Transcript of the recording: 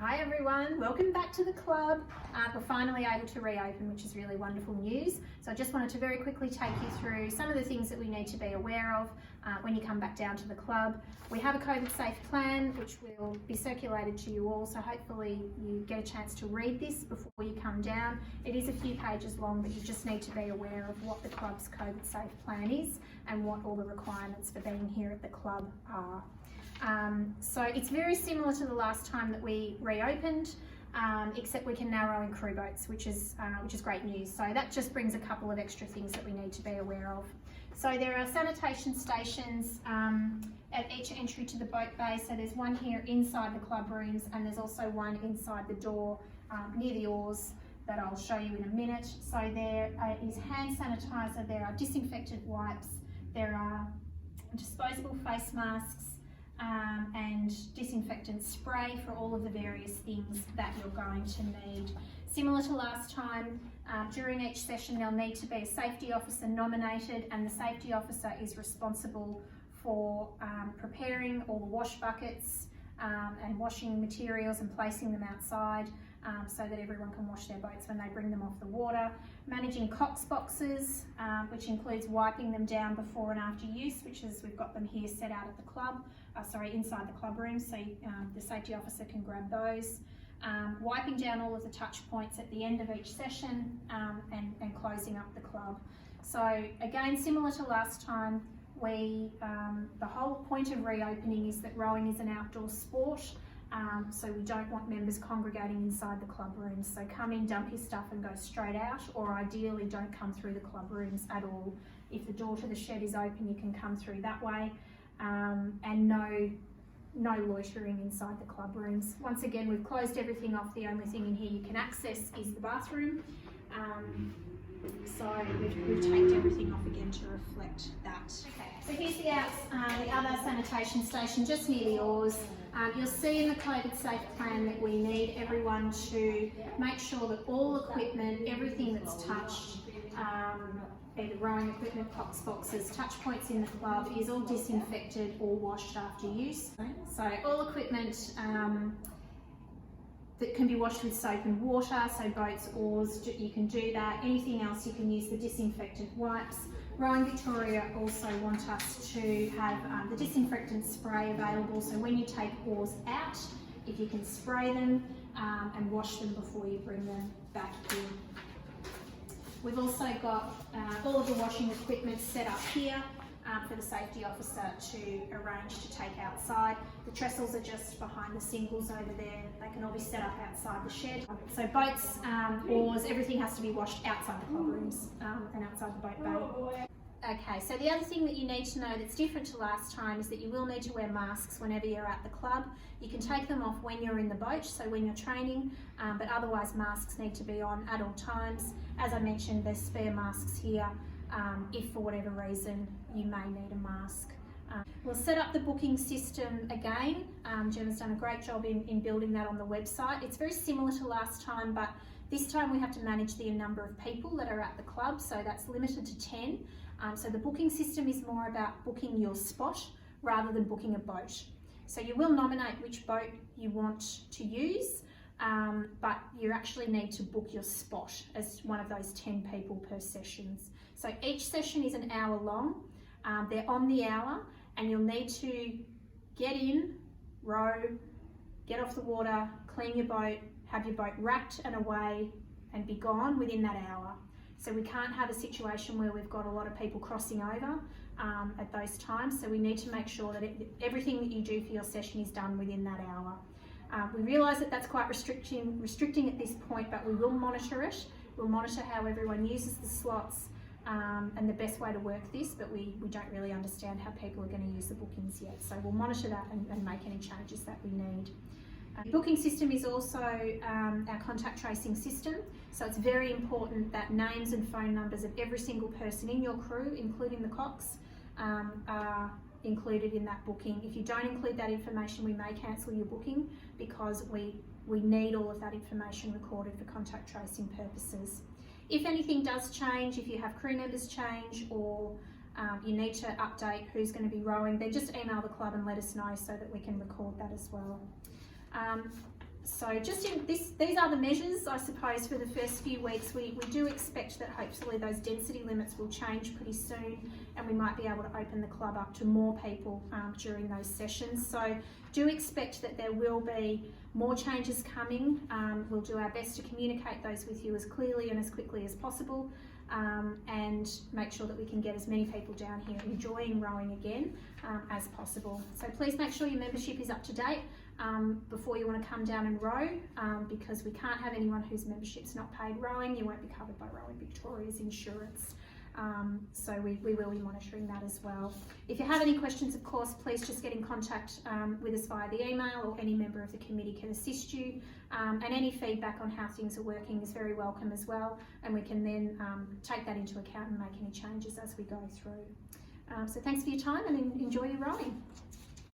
Hi everyone, welcome back to the club. We're finally able to reopen, which is really wonderful news. So I just wanted to very quickly take you through some of the things that we need to be aware of when you come back down to the club. We have a COVID safe plan which will be circulated to you all, so hopefully you get a chance to read this before you come down. It is a few pages long, but you just need to be aware of what the club's COVID safe plan is and what all the requirements for being here at the club are. So it's very similar to the last time that we reopened, except we can now row in crew boats, which is great news. So that just brings a couple of extra things that we need to be aware of. So there are sanitation stations at each entry to the boat bay. So there's one here inside the club rooms, and there's also one inside the door near the oars that I'll show you in a minute. So there is hand sanitizer, there are disinfectant wipes, there are disposable face masks, and disinfectant spray for all of the various things that you're going to need. Similar to last time, during each session there'll need to be a safety officer nominated, and the safety officer is responsible for preparing all the wash buckets and washing materials and placing them outside so that everyone can wash their boats when they bring them off the water. Managing COX boxes, which includes wiping them down before and after use, which is, we've got them here set out at the club, inside the club room, so the safety officer can grab those. Wiping down all of the touch points at the end of each session and closing up the club. So again, similar to last time, the whole point of reopening is that rowing is an outdoor sport. So we don't want members congregating inside the club rooms. So come in, dump your stuff and go straight out, or ideally don't come through the club rooms at all. If the door to the shed is open, you can come through that way, and no loitering inside the club rooms. Once again, we've closed everything off. The only thing in here you can access is the bathroom. So we've taped everything off again to reflect that. Okay, so here's the other sanitation station just near the oars. You'll see in the COVID safe plan that we need everyone to make sure that all equipment, everything that's touched, either rowing equipment, COX boxes, touch points in the club, is all disinfected or washed after use. So all equipment that can be washed with soap and water, so boats, oars, you can do that. Anything else, you can use the disinfectant wipes. Rowing Victoria also want us to have the disinfectant spray available, so when you take oars out, if you can spray them and wash them before you bring them back in. We've also got all of the washing equipment set up here for the safety officer to arrange to take outside. The trestles are just behind the singles over there. They can all be set up outside the shed. So boats, oars, everything has to be washed outside the club rooms and outside the boat bay. Okay, so the other thing that you need to know that's different to last time is that you will need to wear masks whenever you're at the club. You can take them off when you're in the boat, so when you're training, but otherwise masks need to be on at all times. As I mentioned, there's spare masks here if for whatever reason you may need a mask. We'll set up the booking system again. Gemma's done a great job in building that on the website. It's very similar to last time, but this time we have to manage the number of people that are at the club, so that's limited to 10. So the booking system is more about booking your spot rather than booking a boat. So you will nominate which boat you want to use, but you actually need to book your spot as one of those 10 people per sessions. So each session is an hour long. They're on the hour, and you'll need to get in, row, get off the water, clean your boat, have your boat wrapped and away, and be gone within that hour. So we can't have a situation where we've got a lot of people crossing over at those times. So we need to make sure that everything that you do for your session is done within that hour. We realise that that's quite restricting at this point, but we will monitor it. We'll monitor how everyone uses the slots and the best way to work this, but we don't really understand how people are going to use the bookings yet. So we'll monitor that and make any changes that we need. The booking system is also our contact tracing system, so it's very important that names and phone numbers of every single person in your crew, including the COX, are included in that booking. If you don't include that information, we may cancel your booking because we need all of that information recorded for contact tracing purposes. If anything does change, if you have crew members change or you need to update who's going to be rowing, then just email the club and let us know so that we can record that as well. So just in this, these are the measures, I suppose, for the first few weeks. We do expect that hopefully those density limits will change pretty soon, and we might be able to open the club up to more people during those sessions. So do expect that there will be more changes coming. We'll do our best to communicate those with you as clearly and as quickly as possible, and make sure that we can get as many people down here enjoying rowing again as possible. So please make sure your membership is up to date before you want to come down and row, because we can't have anyone whose membership's not paid rowing. You won't be covered by Rowing Victoria's insurance. So we will be monitoring that as well. If you have any questions, of course, please just get in contact with us via the email, or any member of the committee can assist you. And any feedback on how things are working is very welcome as well, and we can then take that into account and make any changes as we go through. So thanks for your time, and enjoy your rowing.